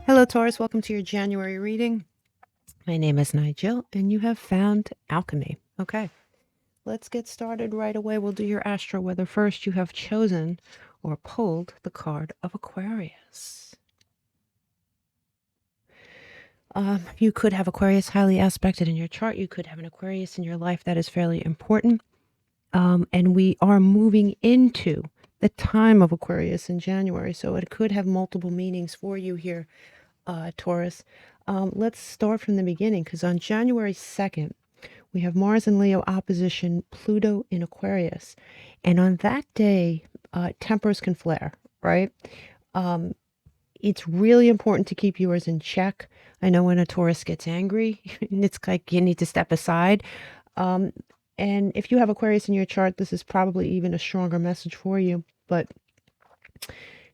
Hello, Taurus. Welcome to your January reading. My name is Nigel, and you have found alchemy. Okay, let's get started right away. We'll do your astro weather first. You have chosen or pulled the card of Aquarius. You could have Aquarius highly aspected in your chart. You could have an Aquarius in your life that is fairly important. And we are moving into the time of Aquarius in January, so it could have multiple meanings for you here, Taurus. Let's start from the beginning, because on January 2nd, we have Mars in Leo opposition Pluto in Aquarius. And on that day, tempers can flare, right? It's really important to keep yours in check. I know when a Taurus gets angry, it's like you need to step aside. And if you have Aquarius in your chart, this is probably even a stronger message for you. But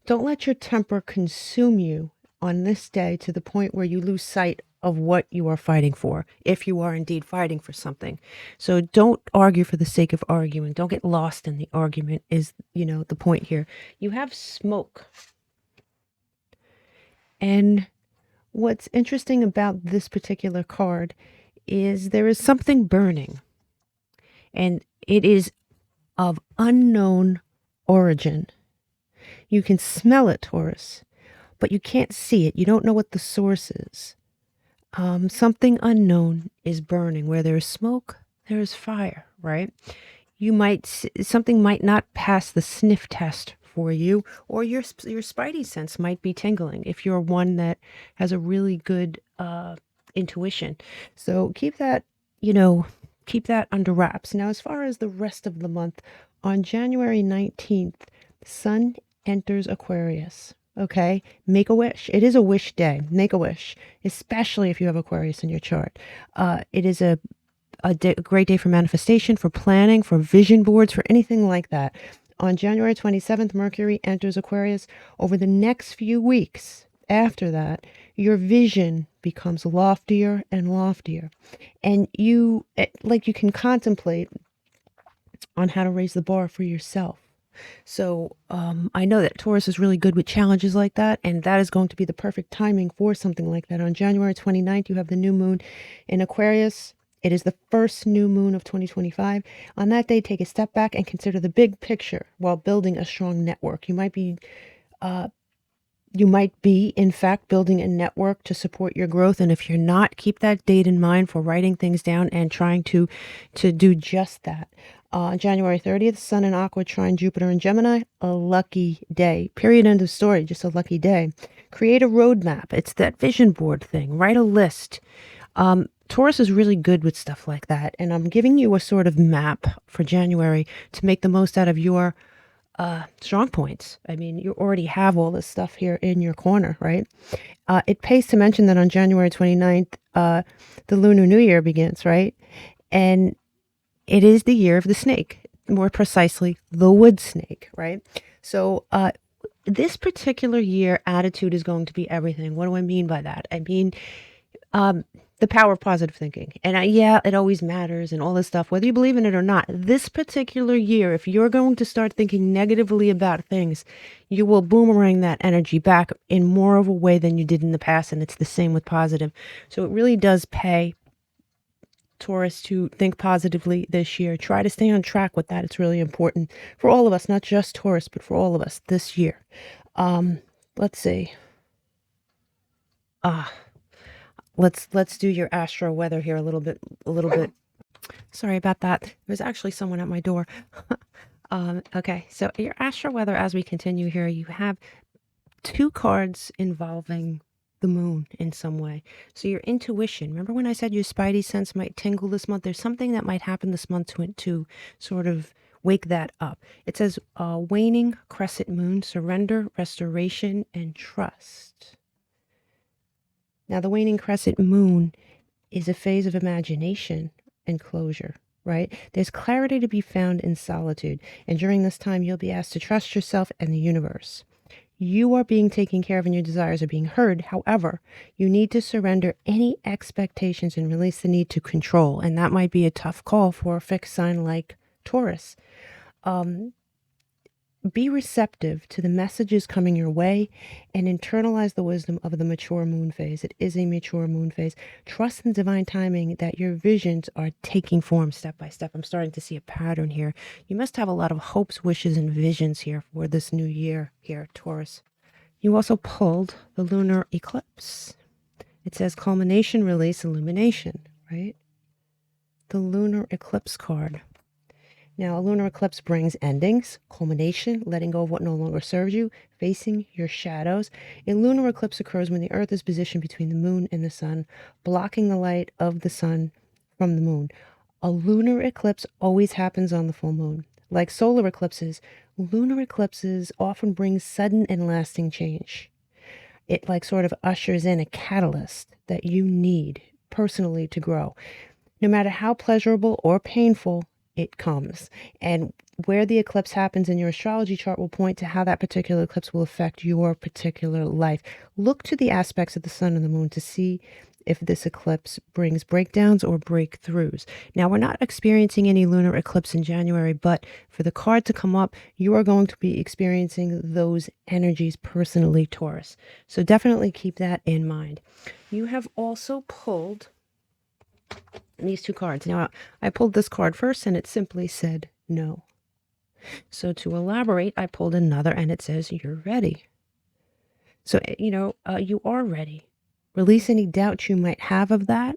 don't let your temper consume you on this day to the point where you lose sight of what you are fighting for, if you are indeed fighting for something. So don't argue for the sake of arguing. Don't get lost in the argument is, the point here. You have smoke. And what's interesting about this particular card is there is something burning. And it is of unknown origin. You can smell it, Taurus, but you can't see it. You don't know what the source is. Something unknown is burning. Where there is smoke, there is fire, right? Something might not pass the sniff test for you, or your spidey sense might be tingling if you're one that has a really good intuition. So keep that under wraps. Now, as far as the rest of the month, on January 19th, Sun enters Aquarius. Okay, make a wish. It is a wish day. Make a wish, especially if you have Aquarius in your chart. It is a great day for manifestation, for planning, for vision boards, for anything like that. On January 27th, Mercury enters Aquarius. Over the next few weeks after that, your vision becomes loftier and loftier. And you can contemplate on how to raise the bar for yourself. So I know that Taurus is really good with challenges like that, and that is going to be the perfect timing for something like that. On January 29th, you have the new moon in Aquarius. It is the first new moon of 2025. On that day, take a step back and consider the big picture while building a strong network. You might be, in fact, building a network to support your growth. And if you're not, keep that date in mind for writing things down and trying to do just that. January 30th, Sun in Aqua trine Jupiter in Gemini, a lucky day. Period, end of story, just a lucky day. Create a roadmap. It's that vision board thing. Write a list. Taurus is really good with stuff like that, and I'm giving you a sort of map for January to make the most out of your strong points. I mean, you already have all this stuff here in your corner, right? It pays to mention that on January 29th, the Lunar New Year begins, right? And it is the year of the snake, more precisely, the wood snake, right? So this particular year, attitude is going to be everything. What do I mean by that? I mean the power of positive thinking. And it always matters and all this stuff, whether you believe in it or not. This particular year, if you're going to start thinking negatively about things, you will boomerang that energy back in more of a way than you did in the past. And it's the same with positive. So it really does pay, Taurus, to think positively this year. Try to stay on track with that. It's really important for all of us, not just Taurus, but for all of us this year. Let's see. Let's do your astro weather here a little bit. Sorry about that. There's actually someone at my door. Okay, so your astro weather, as we continue here, you have two cards involving the moon in some way. So your intuition, remember when I said your spidey sense might tingle this month? There's something that might happen this month to sort of wake that up. It says waning crescent moon, surrender, restoration, and trust. Now, the waning crescent moon is a phase of imagination and closure, right? There's clarity to be found in solitude. And during this time, you'll be asked to trust yourself and the universe. You are being taken care of and your desires are being heard. However, you need to surrender any expectations and release the need to control. And that might be a tough call for a fixed sign like Taurus. be receptive to the messages coming your way and internalize the wisdom of the mature moon phase. It is a mature moon phase. Trust in divine timing that your visions are taking form step by step. I'm starting to see a pattern here. You must have a lot of hopes, wishes, and visions here for this new year here, Taurus. You also pulled the lunar eclipse. It says culmination, release, illumination, right? The lunar eclipse card. Now, a lunar eclipse brings endings, culmination, letting go of what no longer serves you, facing your shadows. A lunar eclipse occurs when the Earth is positioned between the moon and the sun, blocking the light of the sun from the moon. A lunar eclipse always happens on the full moon. Like solar eclipses, lunar eclipses often bring sudden and lasting change. It like sort of ushers in a catalyst that you need personally to grow. No matter how pleasurable or painful, it comes. And where the eclipse happens in your astrology chart will point to how that particular eclipse will affect your particular life. Look to the aspects of the sun and the moon to see if this eclipse brings breakdowns or breakthroughs. Now, we're not experiencing any lunar eclipse in January, but for the card to come up, you are going to be experiencing those energies personally, Taurus. So definitely keep that in mind. You have also pulled these two cards. Now, I pulled this card first and it simply said no. So to elaborate, I pulled another and it says you're ready. So, you are ready. Release any doubts you might have of that.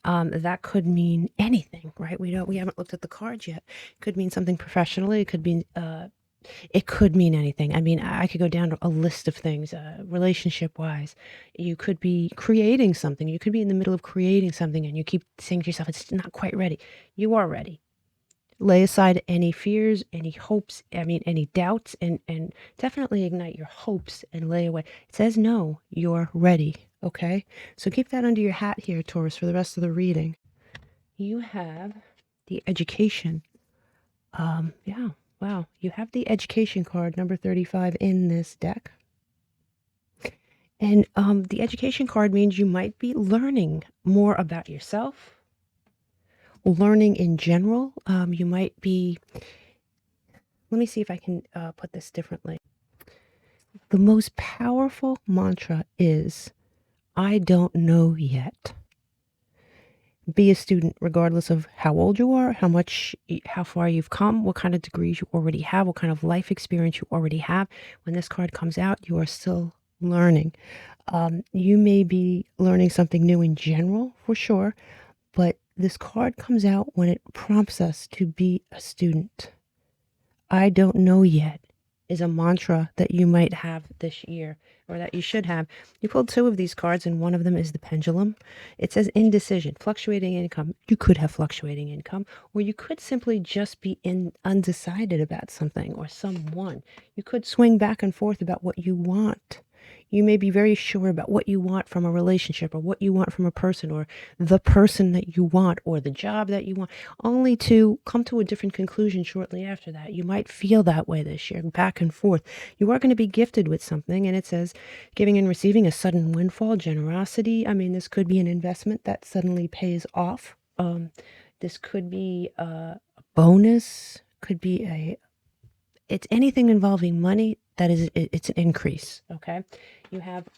That could mean anything, right? We haven't looked at the cards yet. It could mean something professionally. It could mean anything. I mean, I could go down to a list of things, relationship-wise. You could be creating something. You could be in the middle of creating something and you keep saying to yourself, it's not quite ready. You are ready. Lay aside any fears, any hopes, any doubts, and definitely ignite your hopes and lay away. It says no, you're ready, okay? So keep that under your hat here, Taurus, for the rest of the reading. You have the education. Yeah. Wow, you have the education card, number 35, in this deck. And the education card means you might be learning more about yourself, learning in general. You might be, let me see if I can put this differently. The most powerful mantra is, I don't know yet. Be a student regardless of how old you are, how far you've come, what kind of degrees you already have, what kind of life experience you already have. When this card comes out, you are still learning. You may be learning something new in general, for sure, but this card comes out when it prompts us to be a student. I don't know yet is a mantra that you might have this year, or that you should have. You pulled two of these cards, and one of them is the pendulum. It says indecision, fluctuating income. You could have fluctuating income, or you could simply just be undecided about something or someone. You could swing back and forth about what you want. You may be very sure about what you want from a relationship, or what you want from a person, or the person that you want, or the job that you want, only to come to a different conclusion shortly after that. You might feel that way this year, back and forth. You are going to be gifted with something, and it says giving and receiving, a sudden windfall, generosity. This could be an investment that suddenly pays off. This could be a bonus, could be it's anything involving money that it's an increase, okay? You have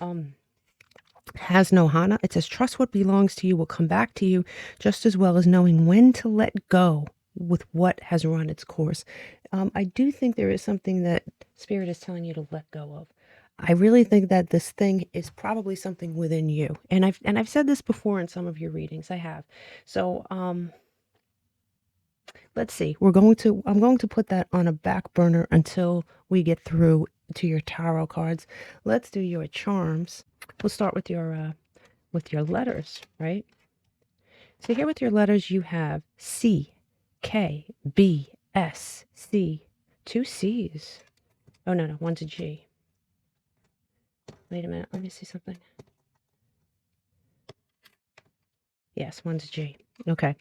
has no hana. It says trust what belongs to you will come back to you, just as well as knowing when to let go with what has run its course. I do think there is something that Spirit is telling you to let go of. I really think that this thing is probably something within you, and I've said this before in some of your readings. I have. So let's see. I'm going to put that on a back burner until we get through to your tarot cards. Let's do your charms. We'll start with your letters, right? So here with your letters, you have C, K, B, S, C. Two C's. Oh, no, one's a G. Wait a minute. Let me see something. Yes, one's a G. Okay.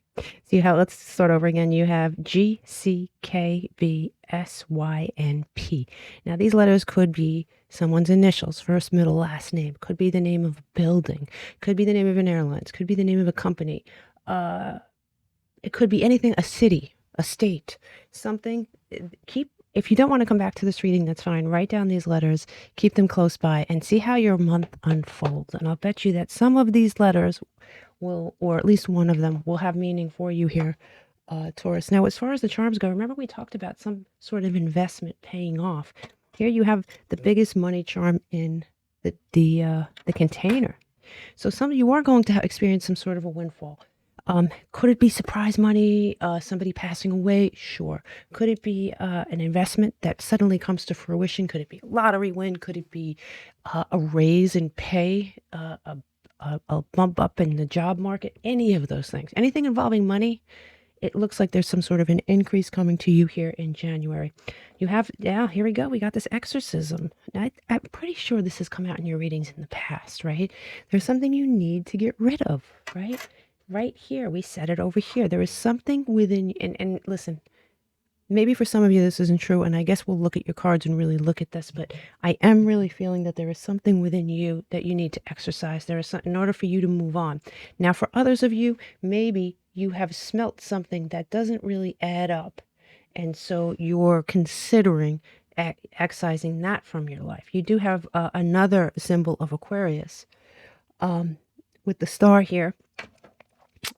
See how, let's start over again. You have G, C, K, B, S, Y, and P. Now, these letters could be someone's initials, first, middle, last name. Could be the name of a building. Could be the name of an airline. Could be the name of a company. It could be anything, a city, a state, something. Keep If you don't want to come back to this reading, that's fine. Write down these letters, keep them close by, and see how your month unfolds. And I'll bet you that some of these letters will, or at least one of them, will have meaning for you here, Taurus. Now, as far as the charms go, remember we talked about some sort of investment paying off. Here you have the biggest money charm in the container. So some of you are going to experience some sort of a windfall. Could it be surprise money, somebody passing away? Sure. Could it be an investment that suddenly comes to fruition? Could it be a lottery win? Could it be a raise in pay, a bump up in the job market? Any of those things. Anything involving money, it looks like there's some sort of an increase coming to you here in January. You have, yeah, here we go. We got this exorcism. I'm pretty sure this has come out in your readings in the past, right? There's something you need to get rid of, right? Right here, we said it over here. There is something within, and listen, maybe for some of you this isn't true, and I guess we'll look at your cards and really look at this, but I am really feeling that there is something within you that you need to exercise. There is something in order for you to move on. Now, for others of you, maybe you have smelt something that doesn't really add up, and so you're considering excising that from your life. You do have another symbol of Aquarius with the star here.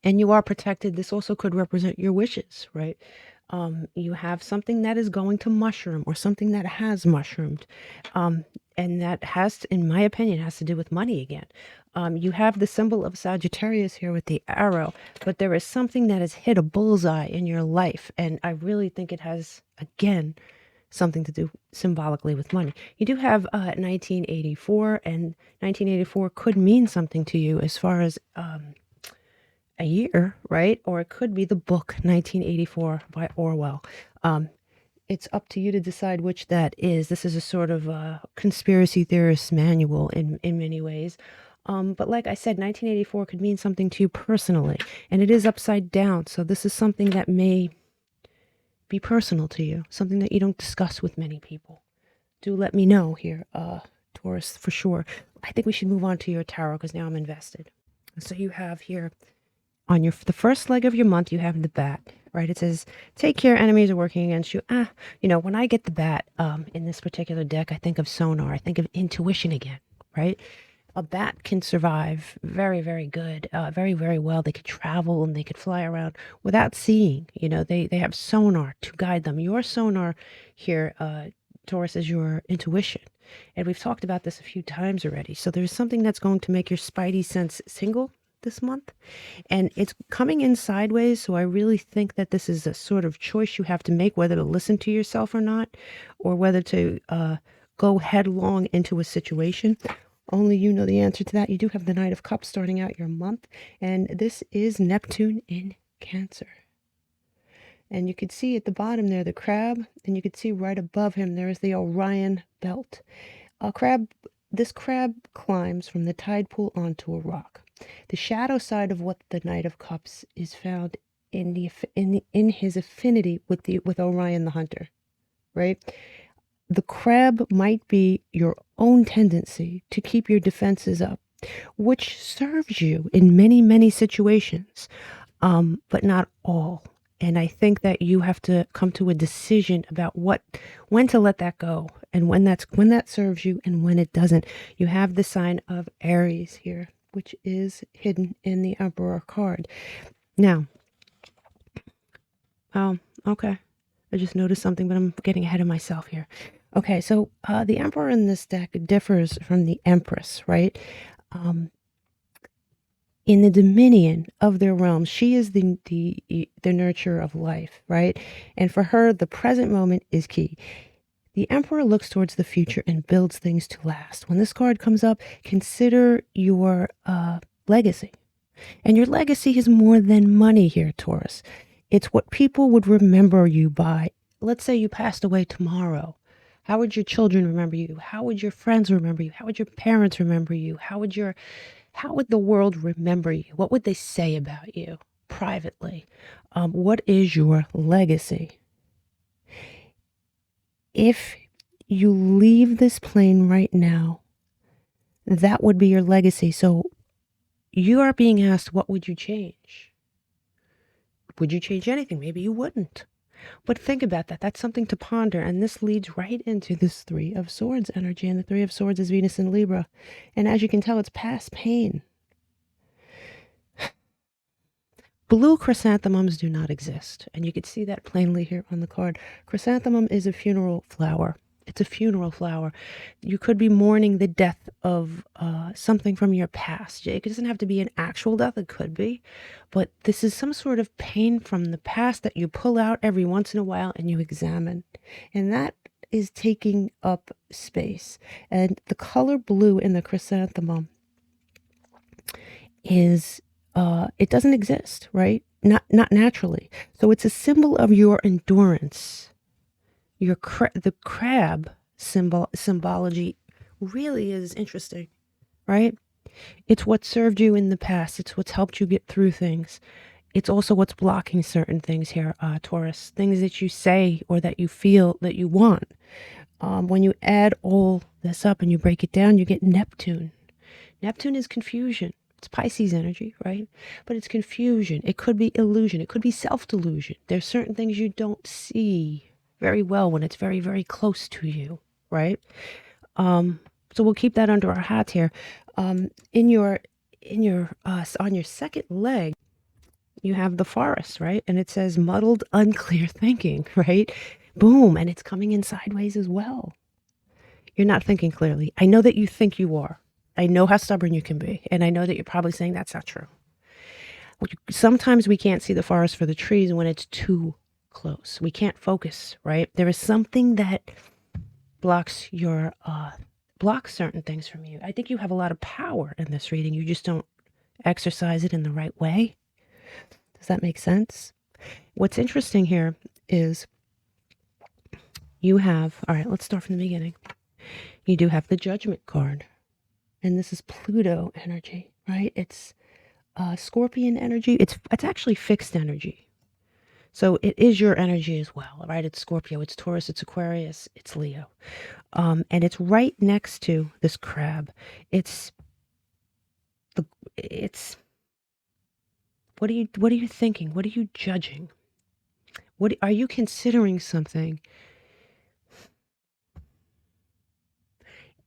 And you are protected. This also could represent your wishes, right? You have something that is going to mushroom or something that has mushroomed. And that has, in my opinion, has to do with money again. You have the symbol of Sagittarius here with the arrow, but there is something that has hit a bullseye in your life. And I really think it has, again, something to do symbolically with money. You do have 1984, and 1984 could mean something to you as far as a year, right? Or it could be the book 1984 by Orwell. It's up to you to decide which that is. This is a sort of conspiracy theorist manual in many ways. But like I said, 1984 could mean something to you personally, and it is upside down. So this is something that may be personal to you, something that you don't discuss with many people. Do let me know here, Taurus, for sure. I think we should move on to your tarot because now I'm invested. So you have here on the first leg of your month, you have the bat, right? It says, take care, enemies are working against you. When I get the bat in this particular deck, I think of sonar. I think of intuition again, right? A bat can survive very, very good, very, very well. They could travel and they could fly around without seeing. They have sonar to guide them. Your sonar here, Taurus, is your intuition. And we've talked about this a few times already. So there's something that's going to make your spidey sense tingle this month, and it's coming in sideways. So I really think that this is a sort of choice you have to make, whether to listen to yourself or not, or whether to go headlong into a situation. Only you know the answer to that. You do have the Knight of Cups starting out your month, and this is Neptune in Cancer. And you could see at the bottom there the crab, and you could see right above him there is the Orion belt. This crab climbs from the tide pool onto a rock. The shadow side of what the Knight of Cups is found in his affinity with Orion the Hunter, right? The crab might be your own tendency to keep your defenses up, which serves you in many, many situations, but not all. And I think that you have to come to a decision about when to let that go, and when that serves you and when it doesn't. You have the sign of Aries here, which is hidden in the Emperor card. Now, okay. I just noticed something, but I'm getting ahead of myself here. Okay, so the Emperor in this deck differs from the Empress, right? In the dominion of their realm, she is the nurturer of life, right? And for her, the present moment is key. The Emperor looks towards the future and builds things to last. When this card comes up, consider your legacy. And your legacy is more than money here, Taurus. It's what people would remember you by. Let's say you passed away tomorrow. How would your children remember you? How would your friends remember you? How would your parents remember you? How would the world remember you? What would they say about you privately? What is your legacy? If you leave this plane right now, that would be your legacy. So you are being asked, what would you change? Would you change anything? Maybe you wouldn't. But think about that. That's something to ponder. And this leads right into this Three of Swords energy. And the Three of Swords is Venus in Libra. And as you can tell, it's past pain. Blue chrysanthemums do not exist. And you can see that plainly here on the card. Chrysanthemum is a funeral flower. It's a funeral flower. You could be mourning the death of something from your past. It doesn't have to be an actual death. It could be. But this is some sort of pain from the past that you pull out every once in a while and you examine. And that is taking up space. And the color blue in the chrysanthemum is, it doesn't exist, right? Not naturally. So it's a symbol of your endurance. The crab symbology really is interesting, right? It's what served you in the past. It's what's helped you get through things. It's also what's blocking certain things here, Taurus. Things that you say or that you feel that you want. When you add all this up and you break it down, you get Neptune. Neptune is confusion. It's Pisces energy, right? But it's confusion. It could be illusion. It could be self-delusion. There's certain things you don't see very well when it's very, very close to you, right? So we'll keep that under our hat here. On your second leg, you have the forest, right? And it says muddled, unclear thinking, right? Boom, and it's coming in sideways as well. You're not thinking clearly. I know that you think you are. I know how stubborn you can be, and I know that you're probably saying that's not true. Sometimes we can't see the forest for the trees when it's too close. We can't focus, right? There is something that blocks certain things from you. I think you have a lot of power in this reading. You just don't exercise it in the right way. Does that make sense? What's interesting here is you have, all right, let's start from the beginning. You do have the Judgment card, and this is Pluto energy, right? It's Scorpion energy. It's actually fixed energy. So it is your energy as well, right? It's Scorpio, it's Taurus, it's Aquarius, it's Leo. And it's right next to this crab. What are you thinking? What are you judging? What are you considering something?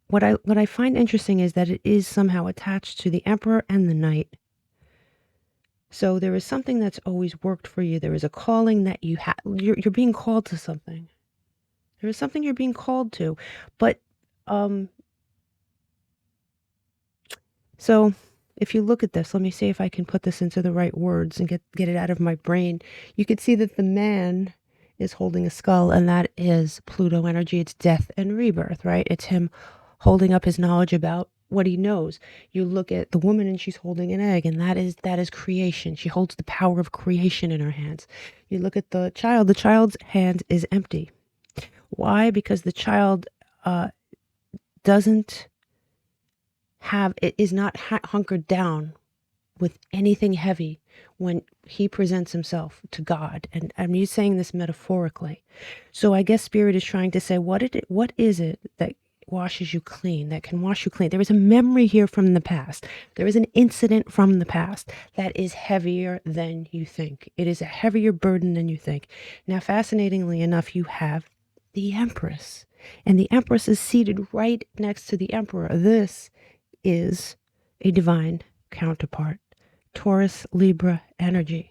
What I find interesting is that it is somehow attached to the Emperor and the Knight. So there is something that's always worked for you. There is a calling that you have. You're being called to something. There is something you're being called to. But so if you look at this, let me see if I can put this into the right words and get it out of my brain. You could see that the man is holding a skull, and that is Pluto energy. It's death and rebirth, right? It's him holding up his knowledge about what he knows. You look at the woman and she's holding an egg, and that is creation. She holds the power of creation in her hands. You look at the child's hand is empty. Why? Because the child is not hunkered down with anything heavy when he presents himself to God. And I'm saying this metaphorically. So I guess Spirit is trying to say, what is it that washes you clean, that can wash you clean? There is a memory here from the past. There is an incident from the past that is heavier than you think. It is a heavier burden than you think. Now, fascinatingly enough, you have the Empress, and the Empress is seated right next to the Emperor. This is a divine counterpart. Taurus, Libra energy.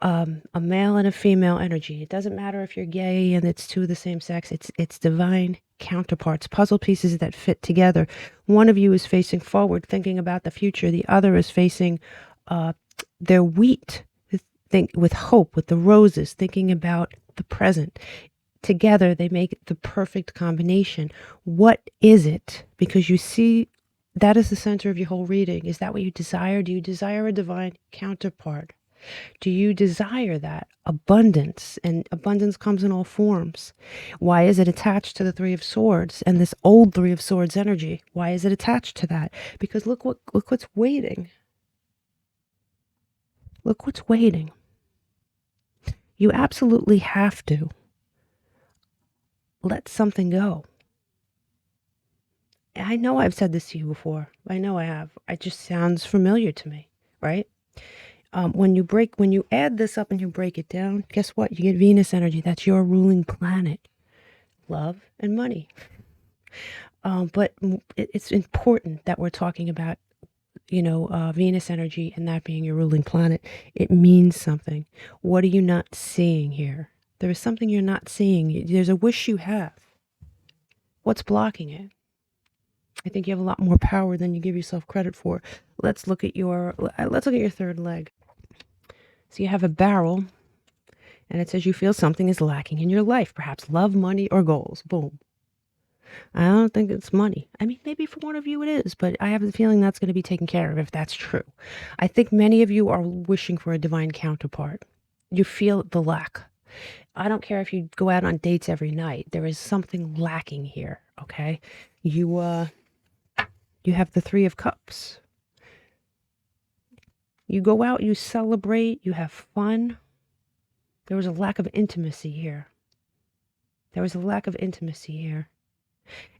A male and a female energy. It doesn't matter if you're gay and it's two of the same sex. It's divine counterparts, puzzle pieces that fit together. One of you is facing forward, thinking about the future. The other is facing their wheat, with hope, with the roses, thinking about the present. Together, they make the perfect combination. What is it? Because you see, that is the center of your whole reading. Is that what you desire? Do you desire a divine counterpart? Do you desire that? Abundance, and abundance comes in all forms. Why is it attached to the Three of Swords and this old Three of Swords energy? Why is it attached to that? Because look what's waiting. Look what's waiting. You absolutely have to let something go. I know I've said this to you before. I know I have. It just sounds familiar to me, right? When you add this up and you break it down, guess what? You get Venus energy. That's your ruling planet. Love and money. But it's important that we're talking about, Venus energy and that being your ruling planet. It means something. What are you not seeing here? There is something you're not seeing. There's a wish you have. What's blocking it? I think you have a lot more power than you give yourself credit for. Let's look at your third leg. So you have a barrel, and it says you feel something is lacking in your life, perhaps love, money, or goals. Boom. I don't think it's money. I mean, maybe for one of you it is, but I have the feeling that's going to be taken care of if that's true. I think many of you are wishing for a divine counterpart. You feel the lack. I don't care if you go out on dates every night. There is something lacking here, okay? You have the Three of Cups. You go out, you celebrate, you have fun. There was a lack of intimacy here.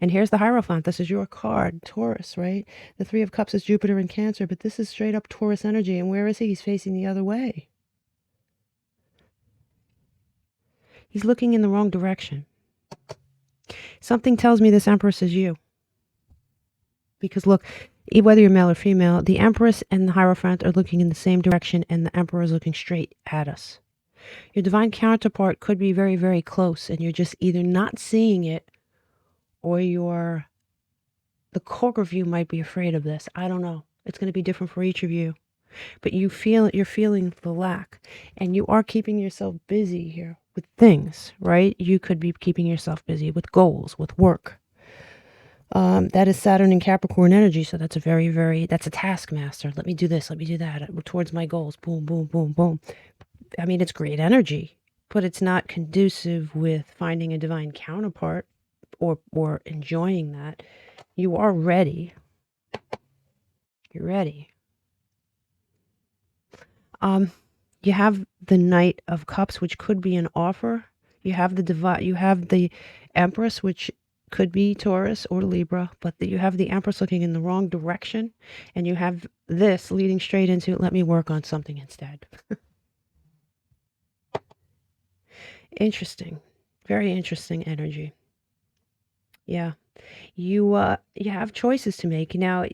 And here's the Hierophant. This is your card, Taurus, right? The Three of Cups is Jupiter in Cancer, but this is straight up Taurus energy. And where is he? He's facing the other way. He's looking in the wrong direction. Something tells me this Empress is you. Because look, whether you're male or female, the Empress and the Hierophant are looking in the same direction, and the Emperor is looking straight at us. Your divine counterpart could be very, very close, and you're just either not seeing it, or the core of you might be afraid of this. I don't know. It's going to be different for each of you. But you're feeling the lack, and you are keeping yourself busy here with things, right? You could be keeping yourself busy with goals, with work. That is Saturn in Capricorn energy, so that's that's a taskmaster. Let me do this, let me do that, towards my goals. Boom, boom, boom, boom. I mean, it's great energy, but it's not conducive with finding a divine counterpart or enjoying that. You are ready. You're ready. You have the Knight of Cups, which could be an offer. You have the Empress, which could be Taurus or Libra, but you have the Empress looking in the wrong direction, and you have this leading straight into, let me work on something instead. Interesting. Very interesting energy. Yeah. You have choices to make. Now,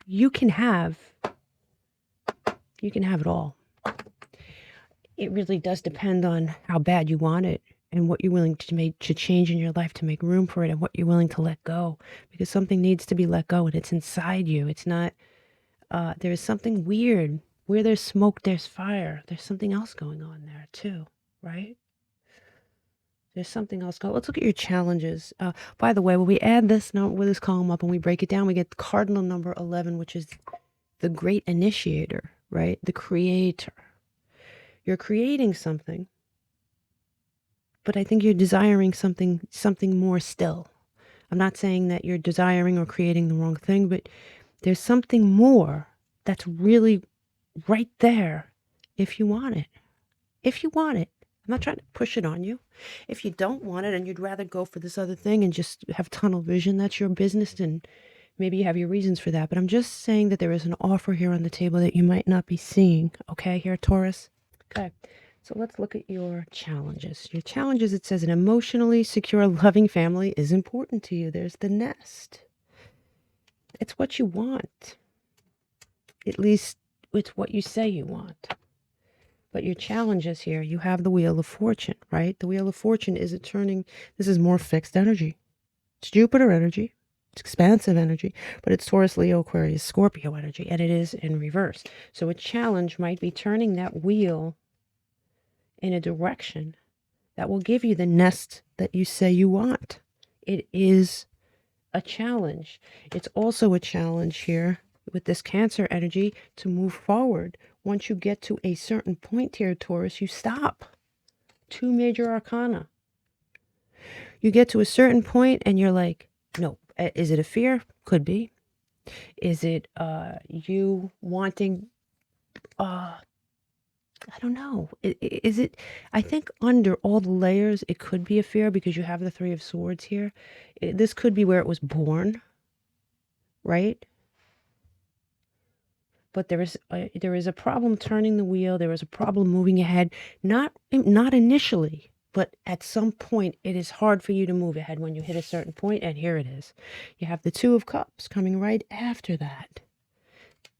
you can have it all. It really does depend on how bad you want it and what you're willing to change in your life to make room for it, and what you're willing to let go, because something needs to be let go, and it's inside you. It's not, there is something weird. Where there's smoke, there's fire. There's something else going on there too, right? There's something else going on. Let's look at your challenges. By the way, when we add this column up and we break it down, we get cardinal number 11, which is the great initiator, right? The creator. You're creating something, but I think you're desiring something more still. I'm not saying that you're desiring or creating the wrong thing, but there's something more that's really right there if you want it. If you want it. I'm not trying to push it on you. If you don't want it and you'd rather go for this other thing and just have tunnel vision, that's your business, and maybe you have your reasons for that. But I'm just saying that there is an offer here on the table that you might not be seeing. Okay, here, Taurus? Okay. So let's look at your challenges. Your challenges, it says an emotionally secure, loving family is important to you. There's the nest. It's what you want. At least it's what you say you want. But your challenges here, you have the Wheel of Fortune, right? The Wheel of Fortune is this is more fixed energy. It's Jupiter energy. It's expansive energy, but it's Taurus, Leo, Aquarius, Scorpio energy, and it is in reverse. So a challenge might be turning that wheel in a direction that will give you the nest that you say you want. It is a challenge. It's also a challenge here with this Cancer energy to move forward. Once you get to a certain point here, Taurus, you stop. 2 major arcana. You get to a certain point and you're like, no. Is it a fear? Could be. Is it you wanting I don't know. Is it, I think under all the layers, it could be a fear because you have the Three of Swords here. This could be where it was born, right? but there is a problem turning the wheel. There is a problem moving ahead. Not initially, but at some point it is hard for you to move ahead when you hit a certain point, and here it is. You have the Two of Cups coming right after that.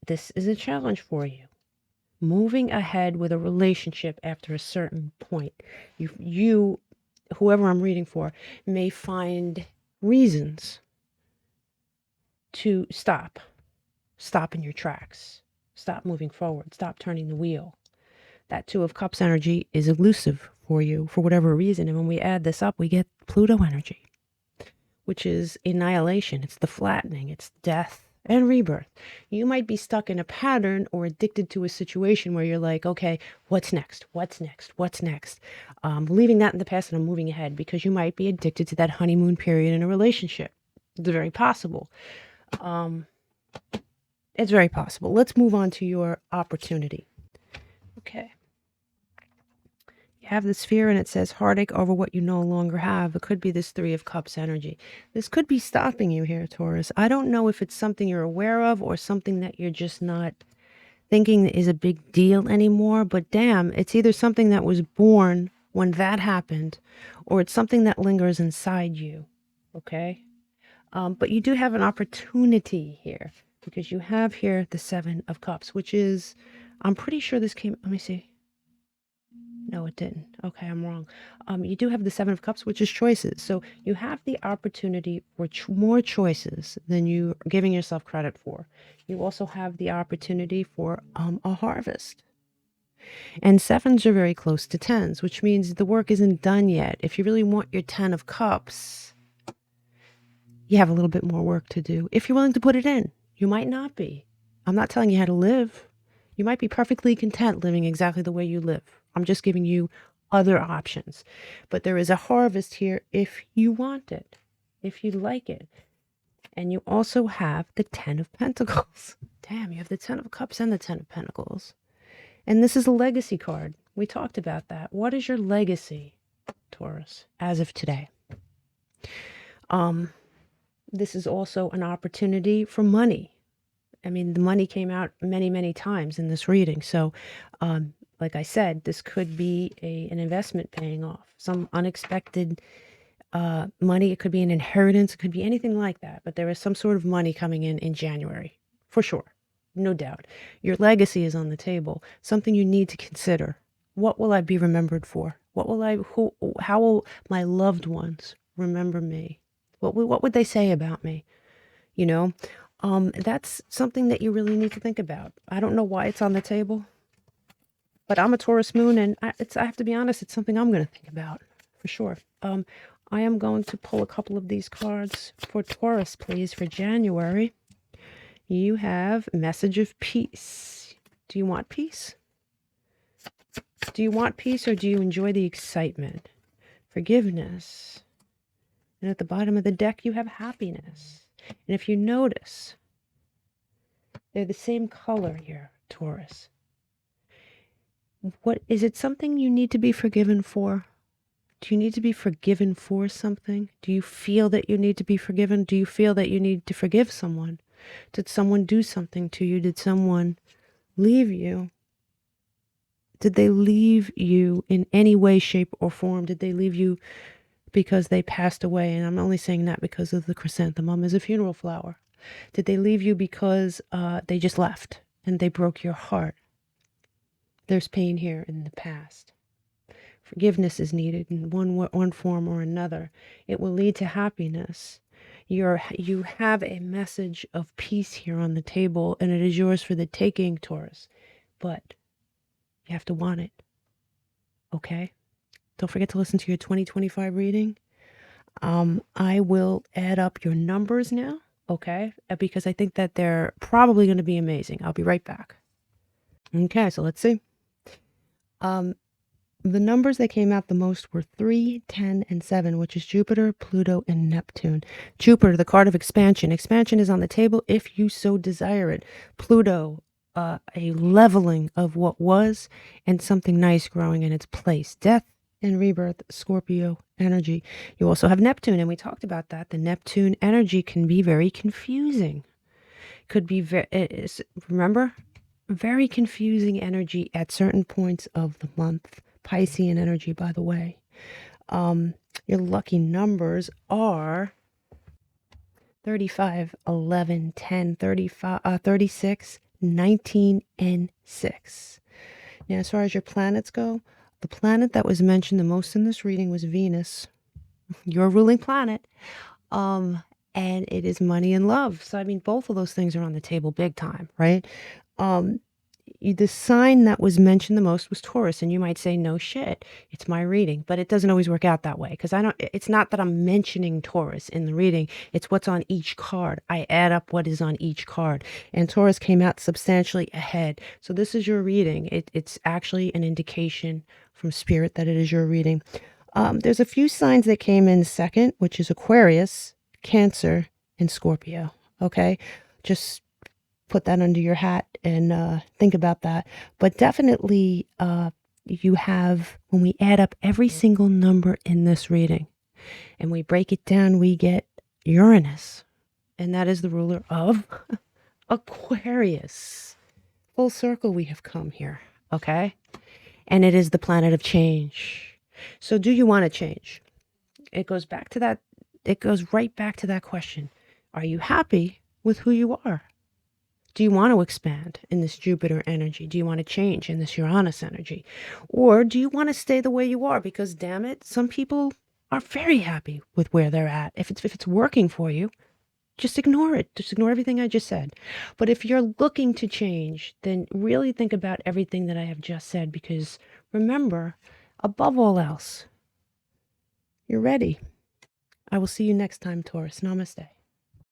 This is a challenge for you. Moving ahead with a relationship after a certain point. You, whoever I'm reading for, may find reasons to stop in your tracks, stop moving forward, stop turning the wheel. That Two of Cups energy is elusive for you for whatever reason. And when we add this up, we get Pluto energy, which is annihilation. It's the flattening. It's death and rebirth. You might be stuck in a pattern or addicted to a situation where you're like, okay, what's next? What's next? What's next? Leaving that in the past and I'm moving ahead, because you might be addicted to that honeymoon period in a relationship. It's very possible. It's very possible. Let's move on to your opportunity. Okay. You have the Sphere and it says heartache over what you no longer have. It could be this Three of Cups energy. This could be stopping you here, Taurus. I don't know if it's something you're aware of or something that you're just not thinking is a big deal anymore, but damn, it's either something that was born when that happened or it's something that lingers inside you. Okay? But you do have an opportunity here, because you have here the Seven of Cups, which is, I'm pretty sure this came, let me see. No, it didn't. Okay, I'm wrong. You do have the Seven of Cups, which is choices. So you have the opportunity for more choices than you're giving yourself credit for. You also have the opportunity for a harvest. And sevens are very close to tens, which means the work isn't done yet. If you really want your 10 of Cups, you have a little bit more work to do. If you're willing to put it in, you might not be. I'm not telling you how to live. You might be perfectly content living exactly the way you live. I'm just giving you other options. But there is a harvest here if you want it, if you like it. And you also have the 10 of Pentacles. Damn, you have the 10 of Cups and the 10 of Pentacles. And this is a legacy card. We talked about that. What is your legacy, Taurus, as of today? This is also an opportunity for money. I mean, the money came out many, many times in this reading. So, like I said, this could be an investment paying off, some unexpected money. It could be an inheritance. It could be anything like that. But there is some sort of money coming in January, for sure. No doubt. Your legacy is on the table, something you need to consider. What will I be remembered for? How will my loved ones remember me? What would they say about me? You know, that's something that you really need to think about. I don't know why it's on the table, but I'm a Taurus moon, and I have to be honest, it's something I'm going to think about for sure. I am going to pull a couple of these cards for Taurus, please, for January. You have Message of Peace. Do you want peace? Do you want peace, or do you enjoy the excitement? Forgiveness. And at the bottom of the deck, you have happiness. And if you notice, they're the same color here, Taurus. What is it? Something you need to be forgiven for? Do you need to be forgiven for something? Do you feel that you need to be forgiven? Do you feel that you need to forgive someone? Did someone do something to you? Did someone leave you? Did they leave you in any way, shape, or form? Did they leave you because they passed away? And I'm only saying that because of the chrysanthemum as a funeral flower. Did they leave you because they just left and they broke your heart? There's pain here in the past. Forgiveness is needed in one form or another. It will lead to happiness. You have a message of peace here on the table, and it is yours for the taking, Taurus. But you have to want it. Okay? Don't forget to listen to your 2025 reading. I will add up your numbers now, okay? Because I think that they're probably going to be amazing. I'll be right back. Okay, so let's see. The numbers that came out the most were 3, 10, and 7, which is Jupiter, Pluto, and Neptune. Jupiter, the card of expansion. Expansion is on the table if you so desire it. Pluto, a leveling of what was and something nice growing in its place. Death and rebirth, Scorpio energy. You also have Neptune, and we talked about that. The Neptune energy can be very confusing. Could be remember, very confusing energy at certain points of the month. Piscean energy, by the way. Your lucky numbers are 35, 11, 10, 35, 36, 19, and 6. Now, as far as your planets go, the planet that was mentioned the most in this reading was Venus, your ruling planet. And it is money and love. So, I mean, both of those things are on the table big time, right? The sign that was mentioned the most was Taurus, and you might say, no shit, it's my reading, but it doesn't always work out that way, because it's not that I'm mentioning Taurus in the reading, it's what's on each card. I add up what is on each card, and Taurus came out substantially ahead. So this is your reading. It's actually an indication from spirit that it is your reading. There's a few signs that came in second, which is Aquarius, Cancer, and Scorpio. Okay, just put that under your hat and think about that. But definitely, you have, when we add up every single number in this reading and we break it down, we get Uranus, and that is the ruler of Aquarius. Full circle, we have come here, okay? And it is the planet of change. So do you want to change? It goes back to that. It goes right back to that question. Are you happy with who you are? Do you want to expand in this Jupiter energy? Do you want to change in this Uranus energy? Or do you want to stay the way you are? Because damn it, some people are very happy with where they're at. If it's working for you, just ignore it. Just ignore everything I just said. But if you're looking to change, then really think about everything that I have just said, because remember, above all else, you're ready. I will see you next time, Taurus. Namaste.